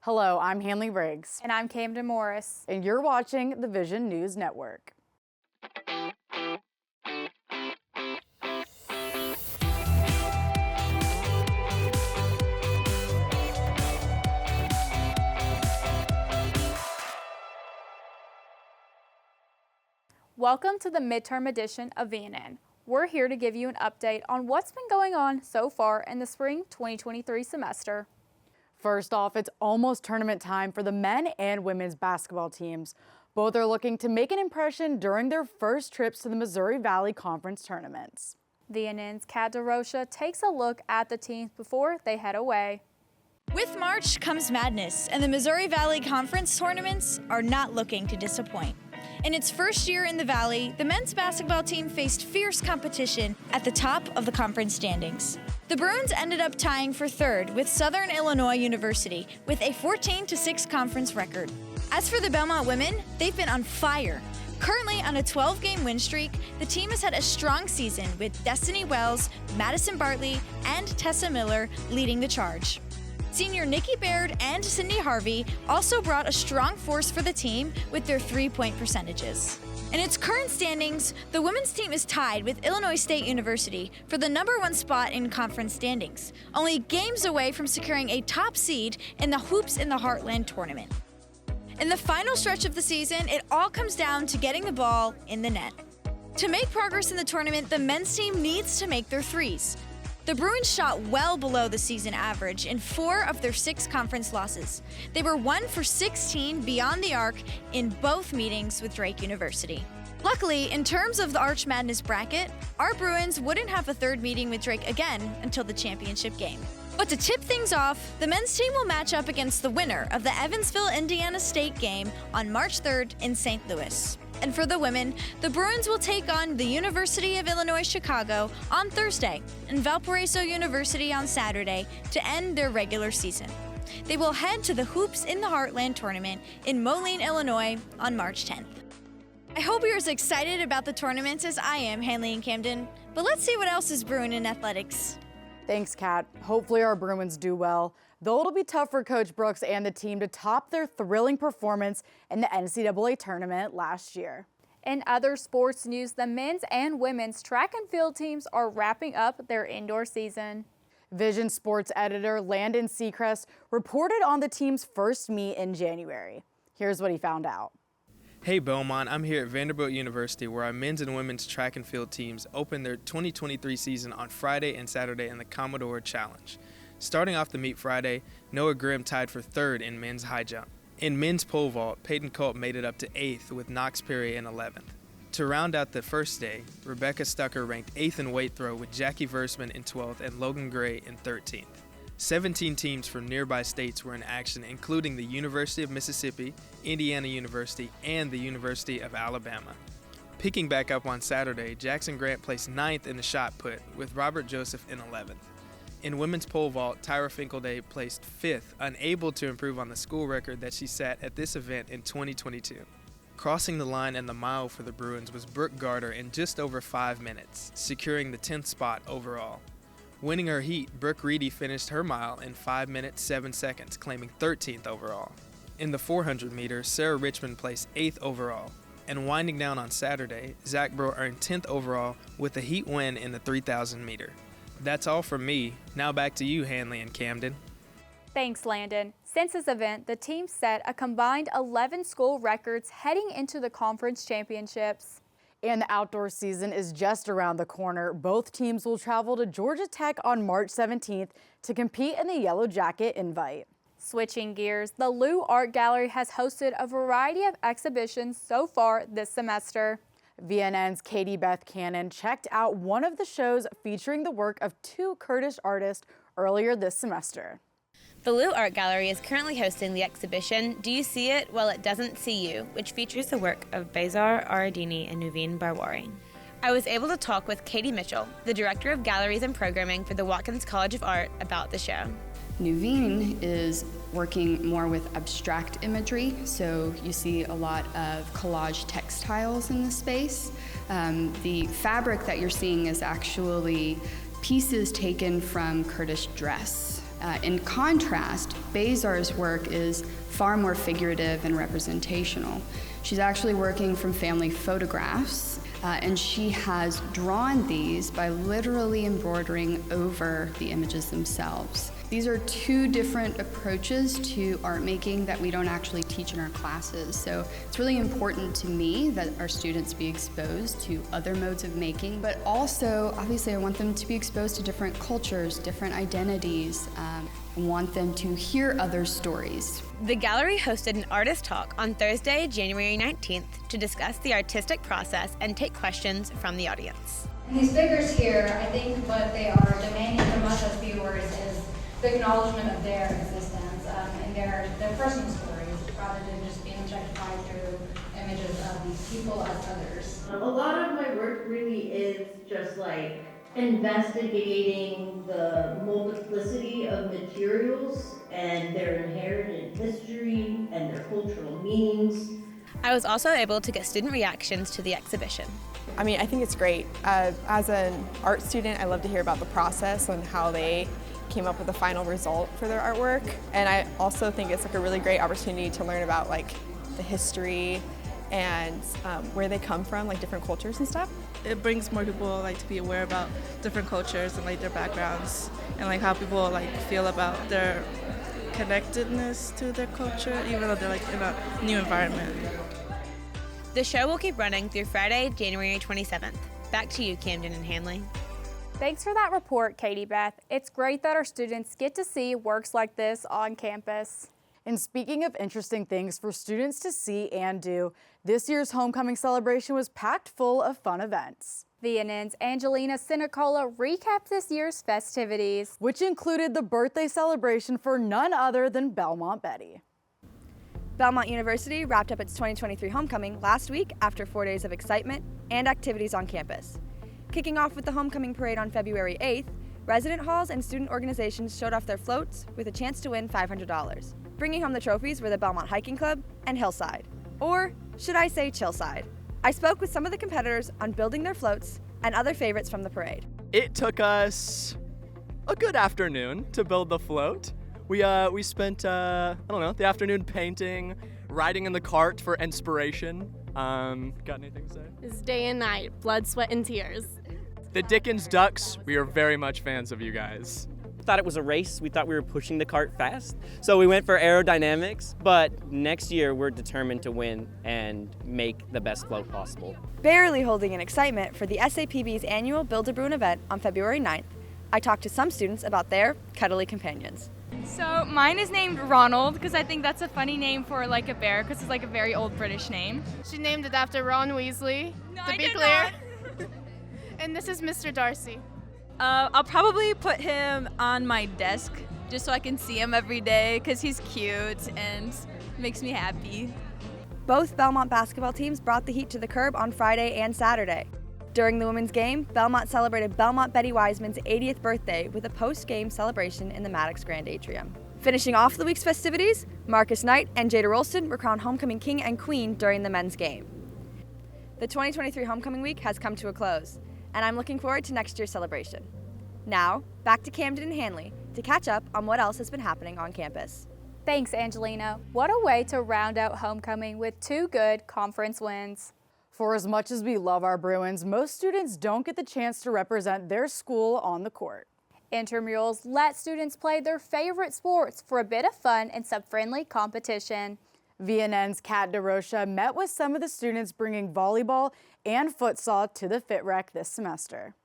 Hello, I'm Hanley Riggs. And I'm Camden Morris. And you're watching the Vision News Network. Welcome to the midterm edition of VNN. We're here to give you an update on what's been going on so far in the spring 2023 semester. First off, it's almost tournament time for the men and women's basketball teams. Both are looking to make an impression during their first trips to the Missouri Valley Conference tournaments. VNN's Kat DeRocha takes a look at the teams before they head away. With March comes madness, and the Missouri Valley Conference tournaments are not looking to disappoint. In its first year in the Valley, the men's basketball team faced fierce competition at the top of the conference standings. The Bruins ended up tying for third with Southern Illinois University with a 14-6 conference record. As for the Belmont women, they've been on fire. Currently on a 12-game win streak, the team has had a strong season with Destiny Wells, Madison Bartley, and Tessa Miller leading the charge. Senior Nikki Baird and Cindy Harvey also brought a strong force for the team with their three-point percentages. In its current standings, the women's team is tied with Illinois State University for the #1 spot in conference standings, only games away from securing a top seed in the Hoops in the Heartland tournament. In the final stretch of the season, it all comes down to getting the ball in the net. To make progress in the tournament, the men's team needs to make their threes. The Bruins shot well below the season average in 4 of their 6 conference losses. They were 1 for 16 beyond the arc in both meetings with Drake University. Luckily, in terms of the Arch Madness bracket, our Bruins wouldn't have a third meeting with Drake again until the championship game. But to tip things off, the men's team will match up against the winner of the Evansville-Indiana State game on March 3rd in St. Louis. And for the women, the Bruins will take on the University of Illinois Chicago on Thursday and Valparaiso University on Saturday to end their regular season. They will head to the Hoops in the Heartland tournament in Moline, Illinois on March 10th. I hope you're as excited about the tournaments as I am, Hanley and Camden, but let's see what else is brewing in athletics. Thanks, Kat. Hopefully our Bruins do well, though it'll be tough for Coach Brooks and the team to top their thrilling performance in the NCAA tournament last year. In other sports news, the men's and women's track and field teams are wrapping up their indoor season. Vision sports editor Landon Seacrest reported on the team's first meet in January. Here's what he found out. Hey Belmont, I'm here at Vanderbilt University where our men's and women's track and field teams opened their 2023 season on Friday and Saturday in the Commodore Challenge. Starting off the meet Friday, Noah Grimm tied for third in men's high jump. In men's pole vault, Peyton Culp made it up to 8th with Knox Perry in 11th. To round out the first day, Rebecca Stucker ranked 8th in weight throw with Jackie Versman in 12th and Logan Gray in 13th. 17 teams from nearby states were in action, including the University of Mississippi, Indiana University, and the University of Alabama. Picking back up on Saturday, Jackson Grant placed 9th in the shot put with Robert Joseph in 11th. In women's pole vault, Tyra Finkelday placed 5th, unable to improve on the school record that she set at this event in 2022. Crossing the line in the mile for the Bruins was Brooke Garter in just over 5 minutes, securing the 10th spot overall. Winning her heat, Brooke Reedy finished her mile in 5 minutes 7 seconds, claiming 13th overall. In the 400 meters, Sarah Richmond placed 8th overall. And winding down on Saturday, Zach Bro earned 10th overall with a heat win in the 3,000 meter. That's all from me. Now back to you, Hanley and Camden. Thanks, Landon. Since this event, the team set a combined 11 school records heading into the conference championships. And the outdoor season is just around the corner. Both teams will travel to Georgia Tech on March 17th to compete in the Yellow Jacket Invite. Switching gears, the Leu Art Gallery has hosted a variety of exhibitions so far this semester. VNN's Katie Beth Cannon checked out one of the shows featuring the work of 2 Kurdish artists earlier this semester. The Leu Art Gallery is currently hosting the exhibition Do You See It? Well, It Doesn't See You, which features the work of Bezar Aradini and Nuveen Barwari. I was able to talk with Katie Mitchell, the Director of Galleries and Programming for the Watkins College of Art, about the show. Nuveen is working more with abstract imagery, so you see a lot of collage textiles in the space. The fabric that you're seeing is actually pieces taken from Kurdish dress. In contrast, Bezar's work is far more figurative and representational. She's actually working from family photographs, and she has drawn these by literally embroidering over the images themselves. These are two different approaches to art making that we don't actually teach in our classes. So it's really important to me that our students be exposed to other modes of making, but also, obviously, I want them to be exposed to different cultures, different identities. I want them to hear other stories. The gallery hosted an artist talk on Thursday, January 19th to discuss the artistic process and take questions from the audience. And these figures here, I think what they are demanding from us as viewers is the acknowledgement of their existence and their personal stories, rather than just being objectified through images of these people as others. A lot of my work really is just like investigating the multiplicity of materials and their inherent history and their cultural meanings. I was also able to get student reactions to the exhibition. I mean, I think it's great. As an art student, I love to hear about the process and how they came up with the final result for their artwork. And I also think it's like a really great opportunity to learn about like the history and where they come from, like different cultures and stuff. It brings more people like to be aware about different cultures and like their backgrounds and like how people like feel about their connectedness to their culture, even though they're like in a new environment. The show will keep running through Friday, January 27th. Back to you, Camden and Hanley. Thanks for that report, Katie Beth. It's great that our students get to see works like this on campus. And speaking of interesting things for students to see and do, this year's homecoming celebration was packed full of fun events. VNN's Angelina Sinicola recapped this year's festivities, which included the birthday celebration for none other than Belmont Betty. Belmont University wrapped up its 2023 homecoming last week after 4 days of excitement and activities on campus. Kicking off with the homecoming parade on February 8th, resident halls and student organizations showed off their floats with a chance to win $500. Bringing home the trophies were the Belmont Hiking Club and Hillside, or should I say Chillside. I spoke with some of the competitors on building their floats and other favorites from the parade. It took us a good afternoon to build the float. We spent, the afternoon painting, riding in the cart for inspiration. Got anything to say? It's day and night, blood, sweat, and tears. The Dickens Ducks, we are very much fans of you guys. We thought it was a race. We thought we were pushing the cart fast. So we went for aerodynamics, but next year we're determined to win and make the best float possible. Barely holding in excitement for the SAPB's annual Build-A-Bruin event on February 9th, I talked to some students about their cuddly companions. So mine is named Ronald because I think that's a funny name for like a bear because it's like a very old British name. She named it after Ron Weasley, to be clear. And this is Mr. Darcy. I'll probably put him on my desk just so I can see him every day because he's cute and makes me happy. Both Belmont basketball teams brought the heat to the curb on Friday and Saturday. During the women's game, Belmont celebrated Belmont Betty Wiseman's 80th birthday with a post-game celebration in the Maddox Grand Atrium. Finishing off the week's festivities, Marcus Knight and Jada Rolston were crowned homecoming king and queen during the men's game. The 2023 homecoming week has come to a close, and I'm looking forward to next year's celebration. Now, back to Camden and Hanley to catch up on what else has been happening on campus. Thanks, Angelina. What a way to round out homecoming with 2 good conference wins. For as much as we love our Bruins, most students don't get the chance to represent their school on the court. Intramurals let students play their favorite sports for a bit of fun and some friendly competition. VNN's Kat DeRocha met with some of the students bringing volleyball and futsal to the Fit Rec this semester.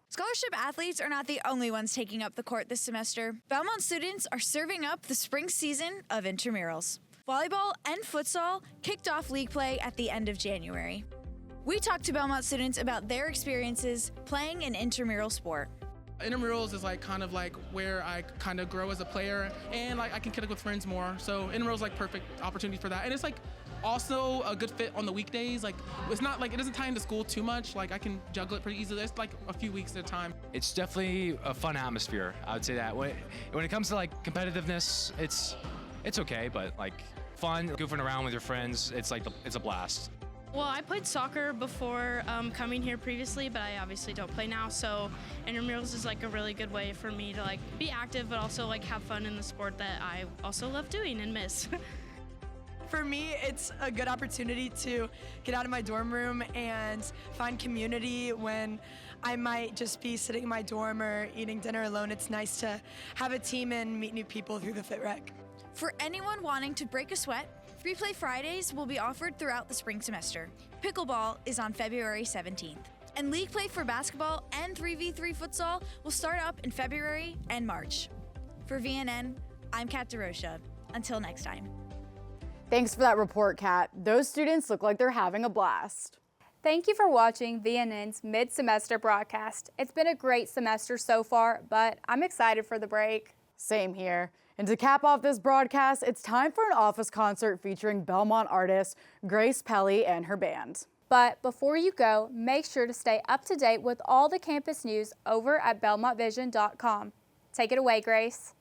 Scholarship athletes are not the only ones taking up the court this semester. Belmont students are serving up the spring season of intramurals. Volleyball and futsal kicked off league play at the end of January. We talked to Belmont students about their experiences playing an intramural sport. Intramurals is kind of where I kind of grow as a player and I can connect with friends more. So intramurals is perfect opportunity for that. And it's also a good fit on the weekdays. It's not it doesn't tie into school too much. I can juggle it pretty easily. It's a few weeks at a time. It's definitely a fun atmosphere. I would say that when it comes to competitiveness, it's okay, but fun, goofing around with your friends, it's a blast. Well, I played soccer before coming here previously, but I obviously don't play now. So intramurals is like a really good way for me to like be active, but also like have fun in the sport that I also love doing and miss. For me, it's a good opportunity to get out of my dorm room and find community when I might just be sitting in my dorm or eating dinner alone. It's nice to have a team and meet new people through the Fit Rec. For anyone wanting to break a sweat, Free Play Fridays will be offered throughout the spring semester. Pickleball is on February 17th. And league play for basketball and 3v3 futsal will start up in February and March. For VNN, I'm Kat DeRocha. Until next time. Thanks for that report, Kat. Those students look like they're having a blast. Thank you for watching VNN's mid-semester broadcast. It's been a great semester so far, but I'm excited for the break. Same here. And to cap off this broadcast, it's time for an office concert featuring Belmont artist Grace Pelle and her band. But before you go, make sure to stay up to date with all the campus news over at belmontvision.com. Take it away, Grace.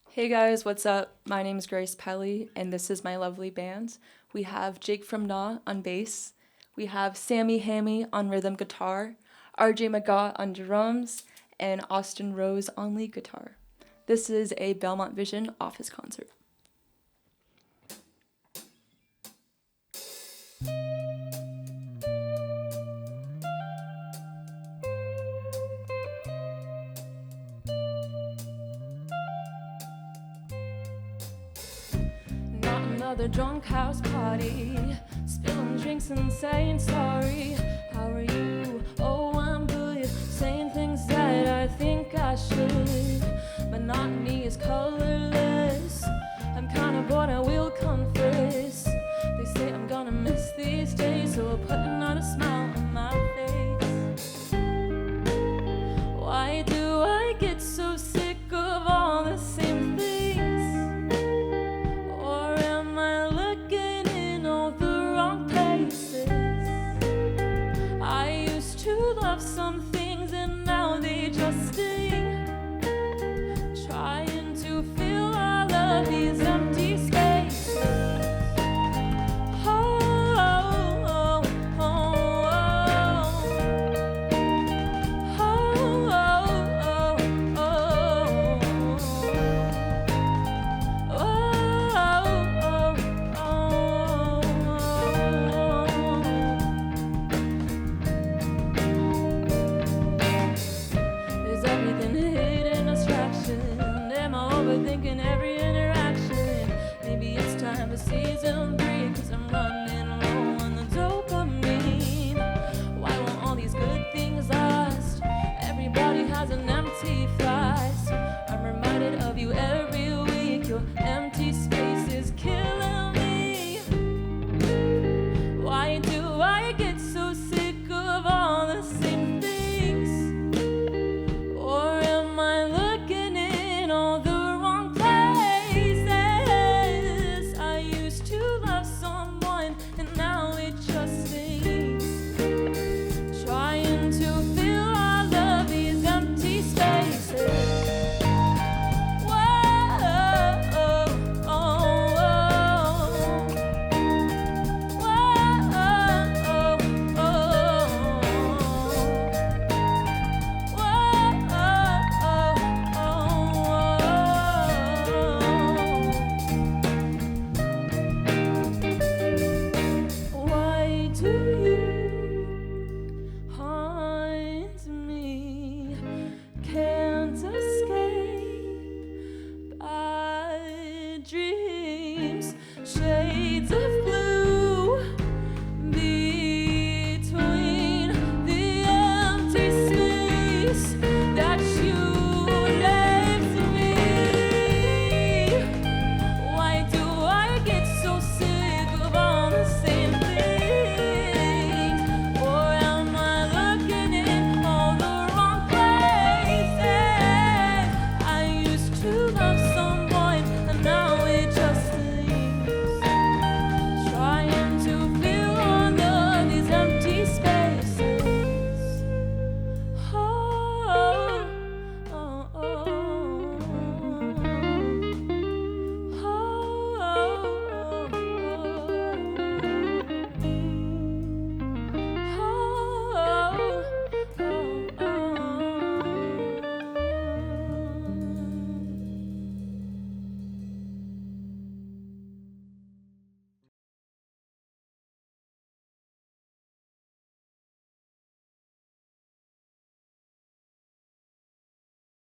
Hey guys, what's up? My name is Grace Pelle, and this is my lovely band. We have Jake from Nah on bass. We have Sammy Hammy on rhythm guitar, RJ McGaw on drums, and Austin Rose on lead guitar. This is a Belmont Vision office concert. Not another drunk house party, spilling drinks and saying sorry. How are you? Oh, I'm good. Saying things that I think I should. Monotony is colorless. I'm kinda bored, I will confess. They say I'm gonna miss these days, so I'm putting on a smile on my face. Why do I get so sick of all the same things? Or am I looking in all the wrong places? I used to love some things and now they just sting. Trying to fill all of these empty spaces. Oh, oh, oh, oh, oh, oh, Is everything hidden distraction? Am I overthinking every interaction? Maybe it's time for season 3, 'cause I'm running low on the dopamine. Why won't all these good things last? Everybody has an empty flask. I'm reminded of you every week. Your empty space is killing me. Why do I get so sick of all the same things? Or am I looking in all the wrong places? I used to love someone and now it just stings. Trying to fill all of these empty spaces. Why do you haunt me? Can't escape bad dreams, shades of